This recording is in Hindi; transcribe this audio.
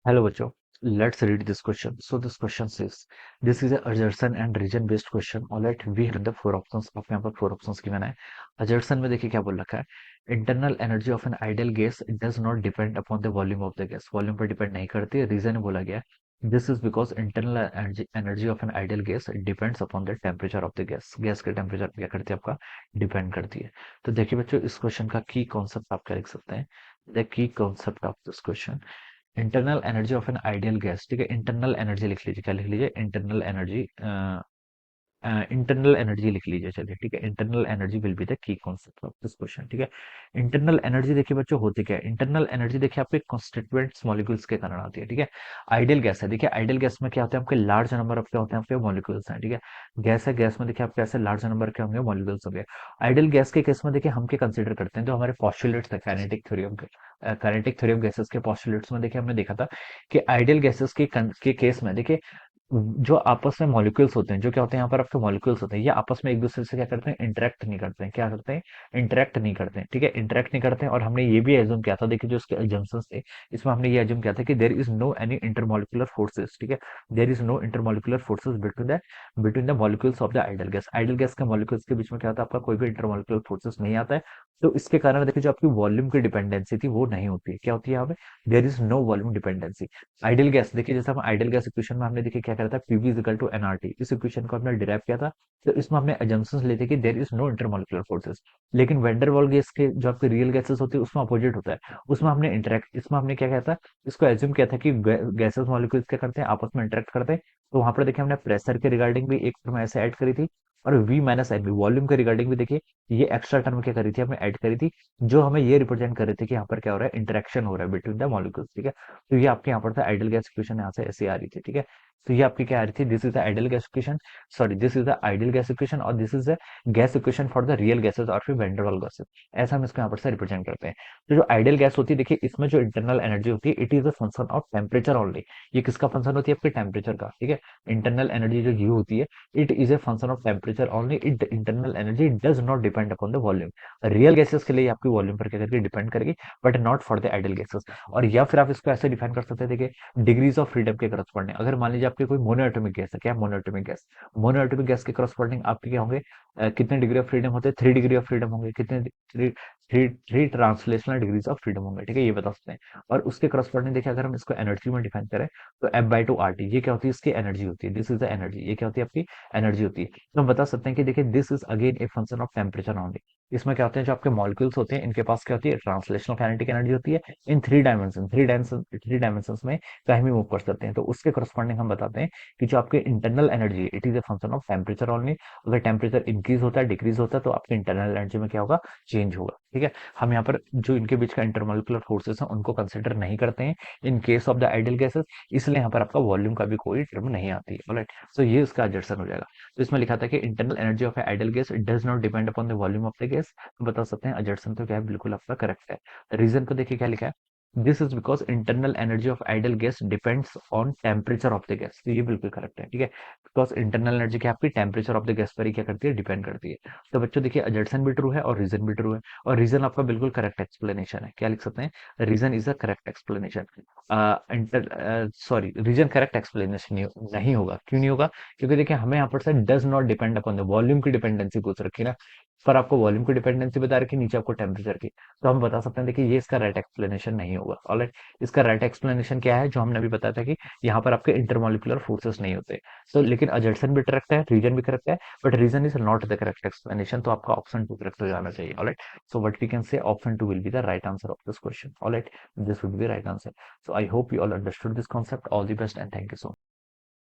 Hello, बच्चों. Let's read this question. So this question says, this is a assertion and region based question. Alright, we have the four options. आपको यहाँ पर four options given है. Assertion में देखिए क्या बोल रखा है. Internal energy of an ideal gas does not depend upon the volume of the gas. Volume पर depend नहीं करती है. Reason बोला गया है. This is because internal energy of an ideal gas depends upon the temperature of the gas. Gas के temperature क्या करती है आपका depend करती है. तो देखिए बच्चों इस question का key concept आप क्या लिख सकते हैं. The key concept of this question. Internal energy of an ideal gas. ठीक है, इंटरनल एनर्जी लिख लीजिए. क्या लिख लीजिए? Internal energy. इंटरनल एनर्जी लिख लीजिए. चलिए ठीक है, internal energy will be the key concept of this question. ठीक है, इंटरनल एनर्जी देखिए बच्चों होती क्या है. इंटरनल एनर्जी देखिए आपके कॉन्स्टिट्यूएंट्स मॉलिक्यूल्स के कारण आती है. ठीक है, आइडियल गैस है. देखिए आइडियल गैस में क्या होता है, आपके लार्ज नंबर ऑफ क्या होते हैं, आपके मॉलिक्यूल्स हैं. ठीक है, गैस है, गैस में देखिए आपके ऐसे लार्ज नंबर के होंगे मॉलिक्यूल्स होंगे. आइडियल गैस के केस में देखिए हम क्या कंसिडर करते हैं, जो हमारे पॉस्टुलेट्स है काइनेटिक थ्योरी ऑफ गैसेस के पॉस्टुलेट्स में देखिए हमने देखा था कि आइडियल गैसेस के केस में देखिए जो आपस में मॉलिक्यूल्स होते हैं, जो क्या होते हैं यहाँ पर आपके मॉलिक्यूल्स होते हैं, ये आपस में एक दूसरे से क्या करते हैं, इंटरेक्ट नहीं करते हैं. क्या करते हैं? इंटरेक्ट नहीं करते हैं. ठीक है, इंटरेक्ट नहीं करते हैं. और हमने ये भी एज्यूम किया था, देखिए जो इसके एजम्पशंस थे, इसमें हमने ये एज्यूम किया था कि there is no any intermolecular forces. ठीक है, there is no intermolecular forces between the molecules of the ideal gas. Ideal gas के मॉलिक्यूल्स के बीच में क्या होता है, आपका कोई भी इंटरमॉलिक्यूलर फोर्सेस नहीं आता है. तो इसके कारण देखिए जो आपकी वॉल्यूम की डिपेंडेंसी थी वो नहीं होती है. क्या होती है यहाँ पे? There is no volume dependency. Ideal gas देखिए, जैसे हम आइडियल गैस इक्वेशन में हमने देखिए क्या करा था, PV is equal to nRT. इस इक्वेशन को हमने डिराइव किया था. तो इसमें हमने अजम्पशंस लेते कि there is no intermolecular forces. लेकिन वेंडरवाल गैस के जो आपके रियल गैसेस होती है उसमें अपोजिट होता है. उसमें हमने इंटरेक्ट इसमें हमने क्या किया था, इसको एज्यूम किया था कि गैसेस मॉलिक्यूल्स क्या करते हैं, आपस में इंटरेक्ट करते हैं. तो वहां पर देखिए हमने प्रेशर के रिगार्डिंग भी एक टर्म ऐसे ऐड करी थी. और V minus n b volume के रिगार्डिंग भी देखिए ये एक्स्ट्रा टर्म क्या करी थी, हमने ऐड करी थी, जो हमें ये रिप्रेजेंट कर रहे थे कि यहाँ पर क्या हो रहा है, इंटरेक्शन हो रहा है बिटवीन द मॉलिक्यूल्स. ठीक है, तो ये आपके यहाँ पर था आइडियल गैस इक्वेशन, यहाँ से ऐसे आ रही थी. ठीक है, तो ये आपकी क्या आ रही थी, this is the ideal gas equation. Sorry, this is the ideal gas equation और this is the gas equation for the real gases और फिर वैन डर वाल गैसेस. ऐसा हम इसको यहाँ पर से रिप्रेजेंट करते हैं. तो जो आइडियल गैस होती है देखिए, इसमें जो इंटरनल एनर्जी होती है, it is a function of temperature only. ये किसका फंक्शन होती है, आपके टेम्परेचर का. ठीक है, इंटरनल एनर्जी जो यू होती है, it is a function of temperature only. It internal energy does not depend upon the volume. Real gases के लिए आपकी वॉल्यूम पर क्या करके डिपेंड करेगी, but not for the ideal gases. और या फिर आप इसको ऐसे डिफाइन कर सकते हैं, देखिए डिग्रीज ऑफ फ्रीडम के करस्पॉन्डिंग. अगर मान लीजिए आपके कोई मोनोएटॉमिक गैस है, क्या मोनोएटॉमिक गैस, मोनोएटॉमिक गैस के करस्पॉन्डिंग आपके क्या होंगे, कितने डिग्री ऑफ फ्रीडम होते हैं, 3 डिग्री ऑफ फ्रीडम होंगे. कितने? Three three three translational degrees of freedom होंगे. ठीक है, ये बता सकते हैं. और उसके करस्पॉन्डिंग देखिए अगर हम इसको एनर्जी में डिफाइन करें, तो F/2 RT ये क्या होती है, इसकी एनर्जी होती है. This is the energy. ये क्या होती है, आपकी एनर्जी होती है. तो हम बता सकते हैं कि देखिए this is again a function of temperature only. इसमें क्या होते हैं, जो आपके मॉलिक्यूल्स होते हैं इनके पास क्या होती है, ट्रांसलेशनल काइनेटिक एनर्जी होती है इन थ्री डायमेंशन में कहीं भी मूव कर सकते हैं. तो उसके करस्पॉन्डिंग हम बताते हैं कि जो आपके internal energy it is a function of temperature only. अगर टेम्परेचर इंक्रीज होता है, डिक्रीज होता है, तो आपके इंटरनल एनर्जी में क्या होगा, चेंज होगा. ठीक है, हम यहाँ पर जो इनके बीच का इंटरमोलिकुलर फोर्सेस हैं उनको कंसिडर नहीं करते हैं in case of the ideal gases. इसलिए यहाँ पर आपका वॉल्यूम का भी कोई टर्म नहीं आती है. ऑलराइट, सो ये उसका एडजस्टन हो जाएगा. तो इसमें लिखा था कि internal energy of ideal gas does not depend upon the volume of the gas. तो बता सकते हैं एडजस्टन तो क्या है, बिल्कुल आपका करेक्ट है. रीजन को देखिए क्या लिखा है, this is because internal energy of ideal gas depends on temperature of the gas. तो ये बिल्कुल करेक्ट है. ठीक है, बिकॉज इंटरनल एनर्जी क्या आपकी टेम्परेचर ऑफ द गैस पर ही क्या करती है, डिपेंड करती है. तो बच्चों देखिए एडजस्टन भी ट्रू है और रीजन भी ट्रू है. और रीजन आपका बिल्कुल करेक्ट एक्सप्लेनेशन है. क्या लिख सकते हैं, reason is a correct explanation. Sorry, reason correct explanation नहीं होगा. क्यों नहीं होगा? क्योंकि देखिए हमें यहाँ पर से does not depend upon the volume की डिपेंडेंसी पूछ रखी है ना. पर आपको वॉल्यूम की डिपेंडेंसी बता रखी, नीचे आपको टेम्परेचर की. तो हम बता सकते हैं देखिए ये इसका राइट एक्सप्लेनेशन नहीं होगा. ऑलराइट, इसका राइट एक्सप्लेनेशन क्या है, जो हमने अभी बताया था कि यहाँ पर आपके इंटरमोलिकुलर फोर्सेस नहीं होते. तो लेकिन अजर्सन भी करेक्ट है, रीजन भी करेक्ट है, but reason is not the correct explanation. तो आपका ऑप्शन 2 करेक्ट हो जाना चाहिए. Alright, so what we can say, option 2 will be the right answer of this question. All right, this would be right answer. So I hope you all understood this concept. All the best and thank you so much.